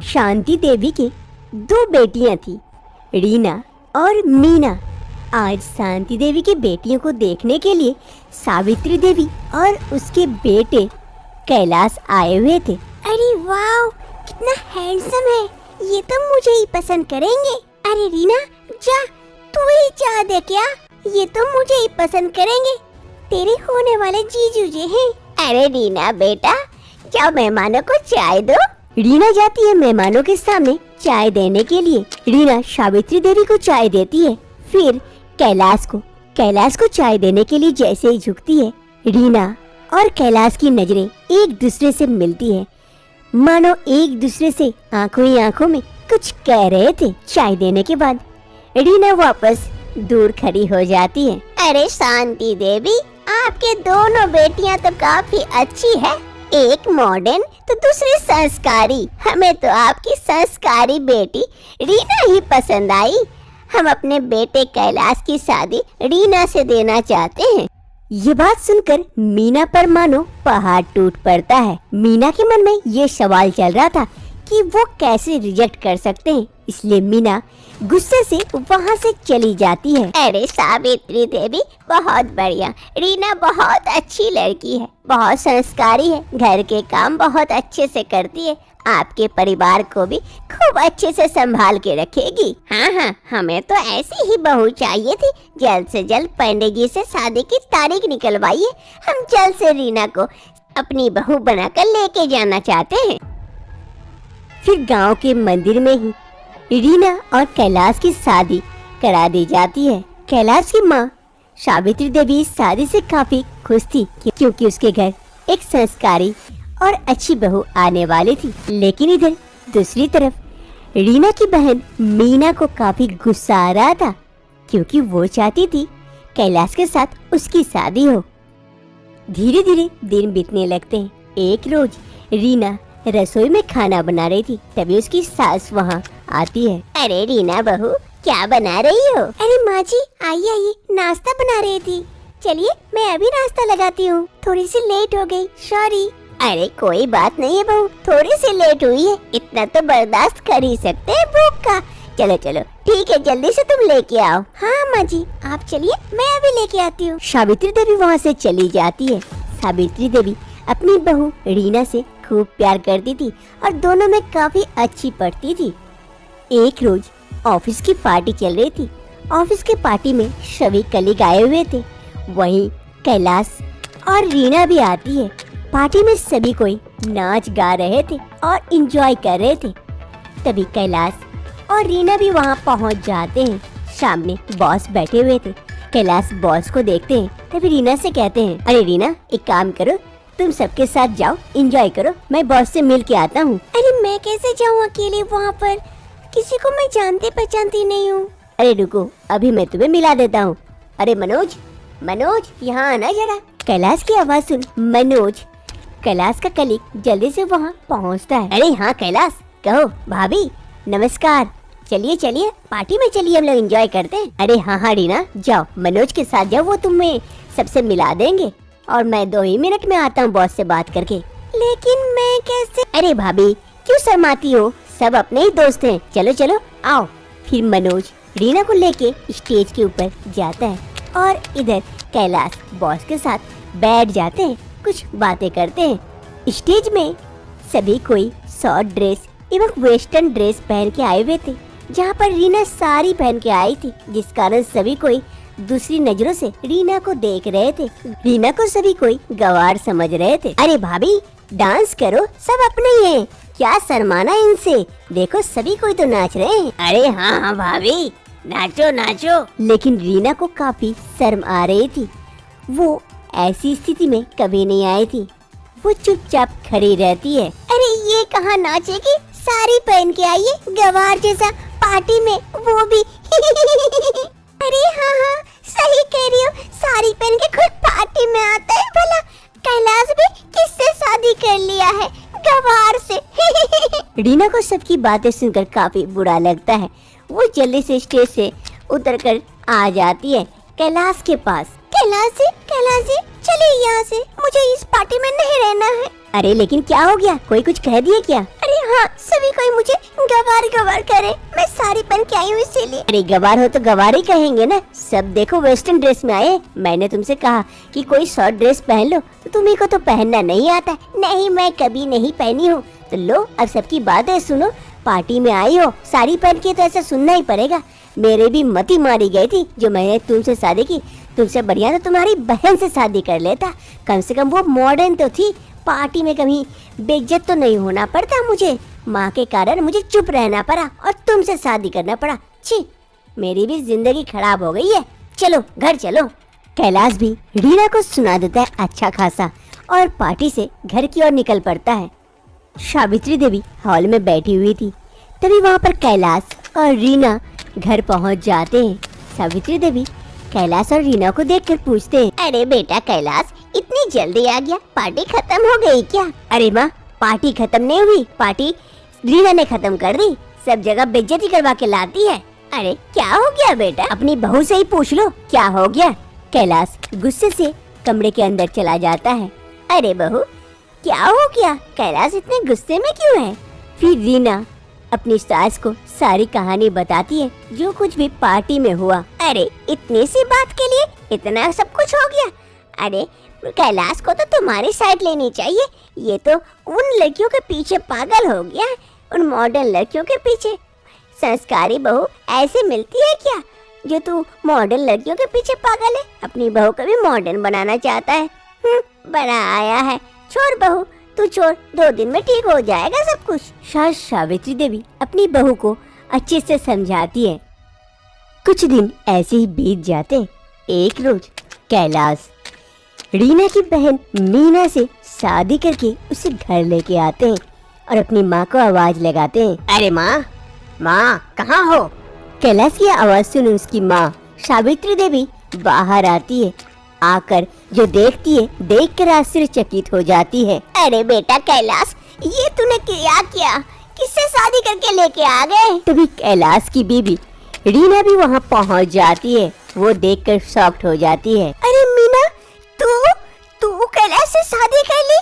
शांति देवी की 2 बेटियां थी, रीना और मीना। आज शांति देवी की बेटियों को देखने के लिए सावित्री देवी और उसके बेटे कैलाश आए हुए थे। अरे वाह, कितना हैंडसम है, ये तो मुझे ही पसंद करेंगे। अरे रीना, जा तू ही चाह दे क्या, ये तो मुझे ही पसंद करेंगे, तेरे होने वाले जीजू जी हैं। अरे रीना बेटा, जाओ मेहमानों को चाय दो। रीना जाती है मेहमानों के सामने चाय देने के लिए। रीना सावित्री देवी को चाय देती है, फिर कैलाश को चाय देने के लिए जैसे ही झुकती है, रीना और कैलाश की नजरें एक दूसरे से मिलती है, मानो एक दूसरे से आंखों ही आंखों में कुछ कह रहे थे। चाय देने के बाद रीना वापस दूर खड़ी हो जाती है। अरे शांति देवी, आपके दोनों बेटियां तो काफी अच्छी है, एक मॉडर्न तो दूसरी संस्कारी। हमें तो आपकी संस्कारी बेटी रीना ही पसंद आई। हम अपने बेटे कैलाश की शादी रीना से देना चाहते हैं। ये बात सुनकर मीना पर मानो पहाड़ टूट पड़ता है। मीना के मन में ये सवाल चल रहा था कि वो कैसे रिजेक्ट कर सकते हैं, इसलिए मीना गुस्से से वहाँ से चली जाती है। अरे सावित्री देवी, बहुत बढ़िया, रीना बहुत अच्छी लड़की है, बहुत संस्कारी है, घर के काम बहुत अच्छे से करती है, आपके परिवार को भी खूब अच्छे से संभाल के रखेगी। हाँ, हमें तो ऐसी ही बहू चाहिए थी। जल्द से जल्द पंडित जी से शादी की तारीख निकलवाइए, हम जल्द से रीना को अपनी बहू बनाकर लेके जाना चाहते हैं। फिर गांव के मंदिर में ही रीना और कैलाश की शादी करा दी जाती है। कैलाश की माँ सावित्री देवी इस शादी से काफी खुश थी, क्योंकि उसके घर एक संस्कारी और अच्छी बहू आने वाली थी। लेकिन इधर दूसरी तरफ रीना की बहन मीना को काफी गुस्सा आ रहा था, क्योंकि वो चाहती थी कैलाश के साथ उसकी शादी हो। धीरे धीरे दिन बीतने लगते हैं। एक रोज रीना रसोई में खाना बना रही थी, तभी उसकी सास वहाँ आती है। अरे रीना बहू, क्या बना रही हो? अरे माँ जी, आइए, नाश्ता बना रही थी। चलिए मैं अभी नाश्ता लगाती हूँ, थोड़ी सी लेट हो गई, सॉरी। अरे कोई बात नहीं है बहू, थोड़ी सी लेट हुई है, इतना तो बर्दाश्त कर ही सकते हैं भूख का। चलो ठीक है, जल्दी से तुम लेके आओ। हाँ माँ जी, आप चलिए, मैं अभी लेके आती हूँ। सावित्री देवी वहाँ से चली जाती है। सावित्री देवी अपनी बहू रीना से खूब प्यार करती थी और दोनों में काफी अच्छी पड़ती थी। एक रोज ऑफिस की पार्टी चल रही थी। ऑफिस के पार्टी में सभी कलीग आए हुए थे, वहीं कैलाश और रीना भी आती है। पार्टी में सभी कोई नाच गा रहे थे और एंजॉय कर रहे थे। तभी कैलाश और रीना भी वहाँ पहुँच जाते हैं। सामने बॉस बैठे हुए थे। कैलाश बॉस को देखते हैं, तभी रीना से कहते हैं, अरे रीना, एक काम करो, तुम सबके साथ जाओ, एंजॉय करो, मैं बॉस से मिल के आता हूँ। अरे मैं कैसे जाऊँ अकेले वहाँ पर, किसी को मैं जानती पहचानती नहीं हूँ। अरे रुको, अभी मैं तुम्हें मिला देता हूँ। अरे मनोज, यहाँ आना जरा। कैलाश की आवाज सुन मनोज, कैलाश का कलीग, जल्दी से वहाँ पहुँचता है। अरे हाँ कैलाश, कहो भाभी नमस्कार, चलिए पार्टी में चलिए, हम लोग एंजॉय करते हैं। अरे हाँ रीना, जाओ मनोज के साथ जाओ, वो तुम्हें सबसे मिला देंगे और मैं 2 ही मिनट में आता हूँ बॉस से बात करके। लेकिन मैं कैसे? अरे भाभी क्यों शर्माती हो, सब अपने ही दोस्त हैं, चलो आओ। फिर मनोज रीना को लेके स्टेज के ऊपर जाता है और इधर कैलाश बॉस के साथ बैठ जाते हैं, कुछ बातें करते हैं। स्टेज में सभी कोई शॉर्ट ड्रेस एवं वेस्टर्न ड्रेस पहन के आए हुए थे, जहाँ पर रीना साड़ी पहन के आई थी, जिस कारण सभी कोई दूसरी नजरों से रीना को देख रहे थे। रीना को सभी कोई गवार समझ रहे थे। अरे भाभी डांस करो, सब अपने ही हैं, क्या शर्माना इनसे, देखो सभी कोई तो नाच रहे हैं। अरे हाँ भाभी, नाचो। लेकिन रीना को काफी शर्म आ रही थी, वो ऐसी स्थिति में कभी नहीं आई थी, वो चुपचाप खड़ी रहती है। अरे ये कहाँ नाचेगी, साड़ी पहन के आई है गवार जैसा, पार्टी में वो भी। अरे हाँ, सही कह रही हो, साड़ी पहन के खुद पार्टी में आता है भला। कैलाश भी किससे शादी कर लिया है, गवार से। रीना को सबकी बातें सुनकर काफी बुरा लगता है। वो जल्दी से स्टेज से उतरकर आ जाती है कैलाश के पास। कैलाश जी चलिए यहाँ से, मुझे इस पार्टी में नहीं रहना है। अरे लेकिन क्या हो गया, कोई कुछ कह दिया क्या? अरे हाँ, सभी कोई मुझे गवार गवार करे, मैं साड़ी पहन के आई हूँ इसीलिए। अरे गवार हो तो गवार ही कहेंगे ना, सब देखो वेस्टर्न ड्रेस में आए। मैंने तुमसे कहा कि कोई शॉर्ट ड्रेस पहन लो, तो तुम्ही को तो पहनना नहीं आता। नहीं, मैं कभी नहीं पहनी हूँ। तो लो अब सबकी बातें सुनो, पार्टी में आई हो साड़ी पहन के तो ऐसा सुनना ही पड़ेगा। मेरे भी मती मारी गई थी जो मैंने तुमसे शादी की। तुमसे बढ़िया तो तुम्हारी बहन से शादी कर लेता, कम से कम वो मॉडर्न तो थी। पार्टी में कभी बेइज्जत तो नहीं होना पड़ता मुझे। माँ के कारण मुझे चुप रहना पड़ा और तुमसे शादी करना पड़ा। छी, मेरी भी जिंदगी खराब हो गई है। चलो घर चलो। कैलाश भी रीना को सुना देता है अच्छा खासा और पार्टी से घर की ओर निकल पड़ता है। सावित्री देवी हॉल में बैठी हुई थी, तभी वहाँ पर कैलाश और रीना घर पहुँच जाते हैं। सावित्री देवी कैलाश और रीना को देखकर पूछते हैं, अरे बेटा कैलाश, इतनी जल्दी आ गया, पार्टी खत्म हो गई क्या? अरे माँ, पार्टी खत्म नहीं हुई, पार्टी रीना ने खत्म कर दी। सब जगह बेइज्जती करवा के लाती है। अरे क्या हो गया बेटा? अपनी बहू से ही पूछ लो क्या हो गया। कैलाश गुस्से से कमरे के अंदर चला जाता है। अरे बहू, क्या हो गया? कैलाश इतने गुस्से में क्यों है? फिर रीना अपनी सास को सारी कहानी बताती है जो कुछ भी पार्टी में हुआ। अरे इतनी सी बात के लिए इतना सब कुछ हो गया? अरे कैलाश को तो तुम्हारी साइड लेनी चाहिए। ये तो उन लड़कियों के पीछे पागल हो गया है, उन मॉडर्न लड़कियों के पीछे। संस्कारी बहू ऐसे मिलती है क्या जो तू मॉडर्न लड़कियों के पीछे पागल है? अपनी बहू को भी मॉडर्न बनाना चाहता है। बड़ा आया है। छोड़ बहू, तू छोड़, 2 दिन में ठीक हो जाएगा सब कुछ। सास सावित्री देवी अपनी बहू को अच्छे से समझाती है। कुछ दिन ऐसे ही बीत जाते। एक रोज कैलाश रीना की बहन मीना से शादी करके उसे घर लेके आते हैं और अपनी माँ को आवाज लगाते हैं, अरे माँ, माँ कहाँ हो? कैलाश की आवाज सुन उसकी माँ सावित्री देवी बाहर आती है। आकर जो देखती है देखकर आश्चर्यचकित हो जाती है। अरे बेटा कैलाश, ये तूने क्या किया? किससे शादी करके लेके आ गए? तभी कैलाश की बीबी रीना भी वहाँ पहुँच जाती है। वो देखकर शॉक्ड हो जाती है। अरे मीना, तू कैलाश से शादी कर ली?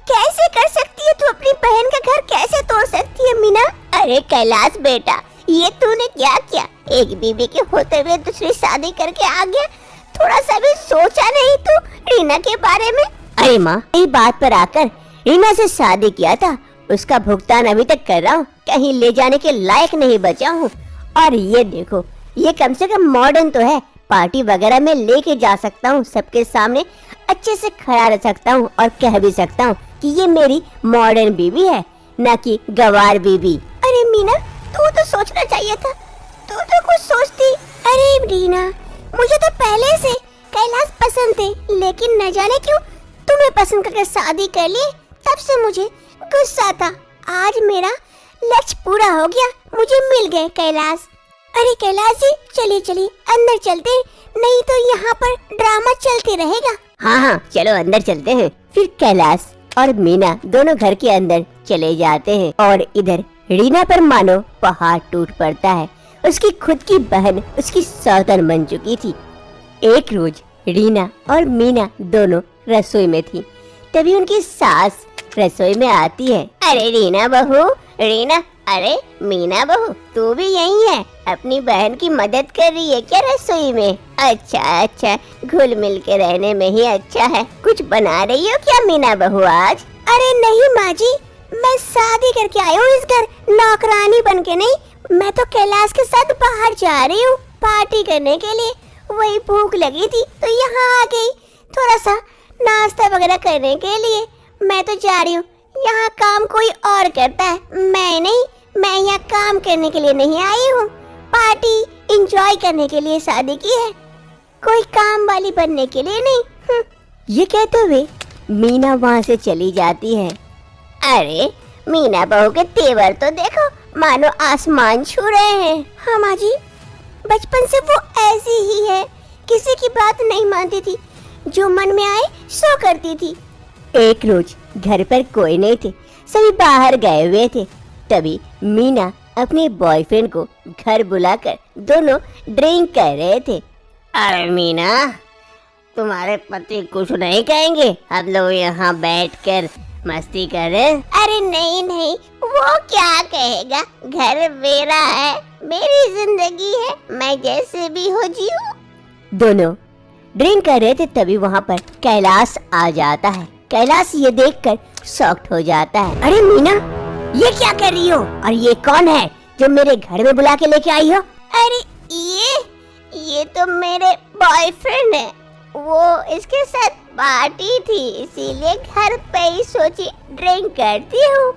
कैसे कर सकती है? तू अपनी बहन का घर कैसे तोड़ सकती है मीना? अरे कैलाश बेटा, ये तूने क्या किया? एक बीबी के होते हुए दूसरी शादी करके आ गया। थोड़ा सा भी सोचा नहीं तू रीना के बारे में? अरे माँ, यही बात पर आकर रीना से शादी किया था, उसका भुगतान अभी तक कर रहा हूँ, कहीं ले जाने के लायक नहीं बचा हूँ। और ये देखो, ये कम से कम मॉडर्न तो है, पार्टी वगैरह में लेके जा सकता हूँ, सबके सामने अच्छे से खड़ा रह सकता हूँ और कह भी सकता हूँ कि ये मेरी मॉडर्न बीवी है, न कि गवार बीवी। अरे मीना, तू तो सोचना चाहिए था, तू तो कुछ सोचती। अरे रीना, मुझे तो पहले से कैलाश पसंद थे, लेकिन न जाने क्यों तुम्हें पसंद करके शादी कर ली। तब से मुझे गुस्सा था। आज मेरा लक्ष्य पूरा हो गया, मुझे मिल गए कैलाश। अरे कैलाश जी, चलिए चलिए अंदर चलते हैं, नहीं तो यहाँ पर ड्रामा चलते रहेगा। हाँ, चलो अंदर चलते हैं। फिर कैलाश और मीना दोनों घर के अंदर चले जाते हैं और इधर रीना पर मानो पहाड़ टूट पड़ता है। उसकी खुद की बहन उसकी सौतन बन चुकी थी। एक रोज रीना और मीना दोनों रसोई में थी, तभी उनकी सास रसोई में आती है। अरे रीना बहू, रीना, अरे मीना बहू, तू भी यही है? अपनी बहन की मदद कर रही है क्या रसोई में? अच्छा, घुल मिल के रहने में ही अच्छा है। कुछ बना रही हो क्या मीना बहू आज? अरे नहीं माँ जी, मैं शादी करके आई हूँ इस घर, नौकरानी बन के नहीं। मैं तो कैलाश के साथ बाहर जा रही हूँ पार्टी करने के लिए। वही भूख लगी थी तो यहाँ आ गई, थोड़ा सा नाश्ता वगैरह करने के लिए। मैं तो जा रही हूँ, यहाँ काम कोई और करता है, मैं नहीं। मैं यहाँ काम करने के लिए नहीं आई हूँ, पार्टी एंजॉय करने के लिए शादी की है, कोई काम वाली बनने के लिए नहीं। ये कहते हुए मीना वहाँ से चली जाती है। अरे मीना बहू के तेवर तो देखो, मानो आसमान छू रहे हैं। हाँ माँ जी, बचपन से वो ऐसी ही है, किसी की बात नहीं मानती थी, जो मन में आए सो करती थी। एक रोज घर पर कोई नहीं थे, सभी बाहर गए हुए थे। तभी मीना अपने बॉयफ्रेंड को घर बुलाकर दोनों ड्रिंक कर रहे थे। अरे मीना, तुम्हारे पति कुछ नहीं कहेंगे? हम लोग यहाँ बैठकर मस्ती कर रहे हैं। अरे नहीं नहीं, वो क्या कहेगा? घर मेरा है, मेरी जिंदगी है, मैं जैसे भी हो जीऊं। दोनों ड्रिंक कर रहे थे, तभी वहाँ पर कैलाश आ जाता है। कैलाश ये देखकर शॉक्ड हो जाता है। अरे मीना, ये क्या कर रही हो? और ये कौन है जो मेरे घर में बुला के लेके आई हो? अरे ये तो मेरे बॉयफ्रेंड है। वो इसके साथ पार्टी थी, इसीलिए घर पे ही सोची ड्रिंक करती हूँ।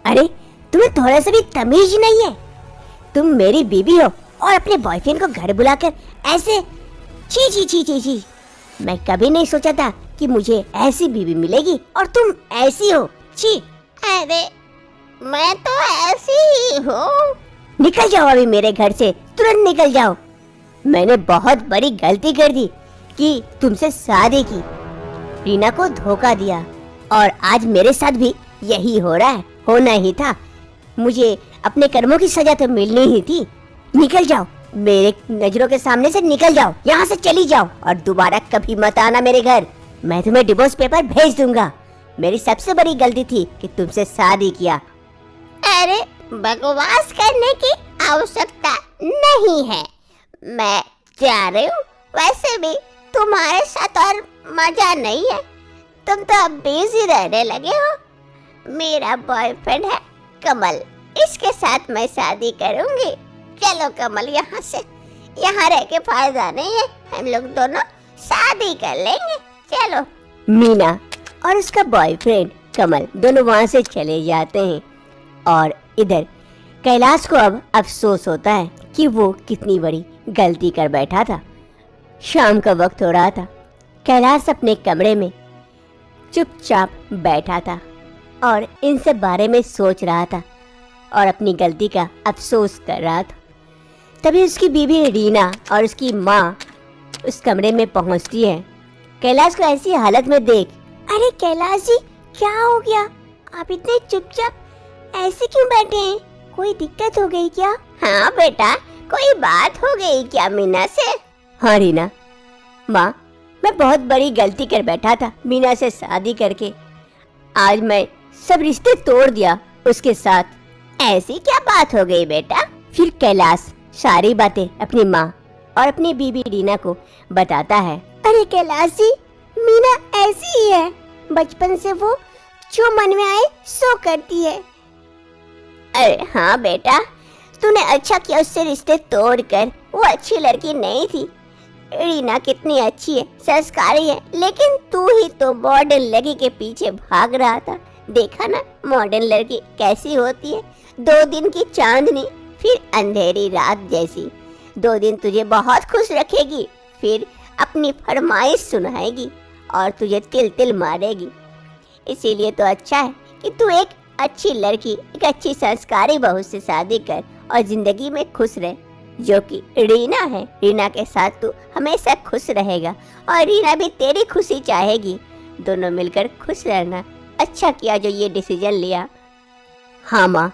अरे तुम्हें थोड़ा सा भी तमीज नहीं है? तुम मेरी बीवी हो और अपने बॉयफ्रेंड को घर बुलाकर ऐसे, छी छी छी छी छी। मैं कभी नहीं सोचा था कि मुझे ऐसी बीवी मिलेगी और तुम ऐसी हो, छी। अरे मैं तो ऐसी ही हूँ। निकल जाओ अभी मेरे घर से, तुरंत निकल जाओ। मैंने बहुत बड़ी गलती कर दी कि तुमसे शादी की, रीना को धोखा दिया, और आज मेरे साथ भी यही हो रहा है। होना ही था, मुझे अपने कर्मों की सजा तो मिलनी ही थी। निकल जाओ मेरे नजरों के सामने से, निकल जाओ, यहाँ से चली जाओ और दोबारा कभी मत आना मेरे घर। मैं तुम्हें डिवोर्स पेपर भेज दूंगा। मेरी सबसे बड़ी गलती थी कि तुमसे शादी किया। अरे बकवास करने की आवश्यकता नहीं है, मैं जा रही हूँ। वैसे भी तुम्हारे साथ और मजा नहीं है, तुम तो अब बिजी रहने लगे हो। मेरा बॉयफ्रेंड है कमल, इसके साथ मैं शादी करूंगी। चलो कमल, यहाँ से, यहाँ रह के फायदा नहीं है, हम लोग दोनों शादी कर लेंगे। चलो। मीना और उसका बॉयफ्रेंड कमल दोनों वहाँ से चले जाते हैं, और इधर कैलाश को अब अफसोस होता है कि वो कितनी बड़ी गलती कर बैठा था। शाम का वक्त हो रहा था। कैलाश अपने कमरे में चुपचाप बैठा था और इन सब बारे में सोच रहा था और अपनी गलती का अफसोस कर रहा था। तभी उसकी बीवी रीना और उसकी माँ उस कमरे में पहुंचती है। कैलाश को ऐसी हालत में देख, अरे कैलाश जी, क्या हो गया? आप इतने चुपचाप ऐसे क्यों बैठे हैं? कोई दिक्कत हो गई क्या? हाँ बेटा, कोई बात हो गई क्या मीना से? हाँ रीना, माँ, मैं बहुत बड़ी गलती कर बैठा था मीना से शादी करके। आज मैं सब रिश्ते तोड़ दिया उसके साथ। ऐसी क्या बात हो गई बेटा? फिर कैलाश सारी बातें अपनी माँ और अपनी बीबी रीना को बताता है। अरे कैलाश जी, मीना ऐसी ही है, बचपन से वो जो मन में आए सो करती है। अरे हाँ बेटा, तूने अच्छा किया उससे रिश्ते तोड़कर। वो अच्छी लड़की नहीं थी। रीना कितनी अच्छी है, संस्कारी है, लेकिन तू ही तो मॉडर्न लड़की के पीछे भाग रहा था। देखा ना मॉडर्न लड़की कैसी होती है, 2 दिन की चांदनी, फिर अंधेरी रात जैसी। 2 दिन तुझे बहुत खुश रखेगी, फिर अपनी फरमाइश सुनाएगी और तुझे तिल तिल मारेगी। इसीलिए तो अच्छा है कि तू एक अच्छी लड़की, एक अच्छी संस्कारी बहू से शादी कर और जिंदगी में खुश रहे, जो कि रीना है। रीना के साथ तू हमेशा खुश रहेगा और रीना भी तेरी खुशी चाहेगी। दोनों मिलकर खुश रहना। अच्छा किया जो ये डिसीजन लिया। हाँ माँ,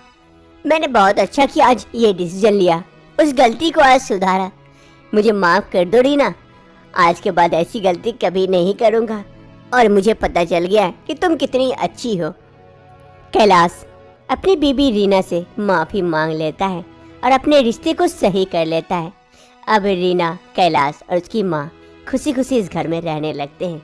मैंने बहुत अच्छा किया आज ये डिसीजन लिया, उस गलती को आज सुधारा। मुझे माफ़ कर दो रीना, आज के बाद ऐसी गलती कभी नहीं करूँगा। और मुझे पता चल गया है कि तुम कितनी अच्छी हो। कैलाश अपनी बीबी रीना से माफ़ी मांग लेता है और अपने रिश्ते को सही कर लेता है। अब रीना, कैलाश और उसकी माँ खुशी खुशी इस घर में रहने लगते हैं।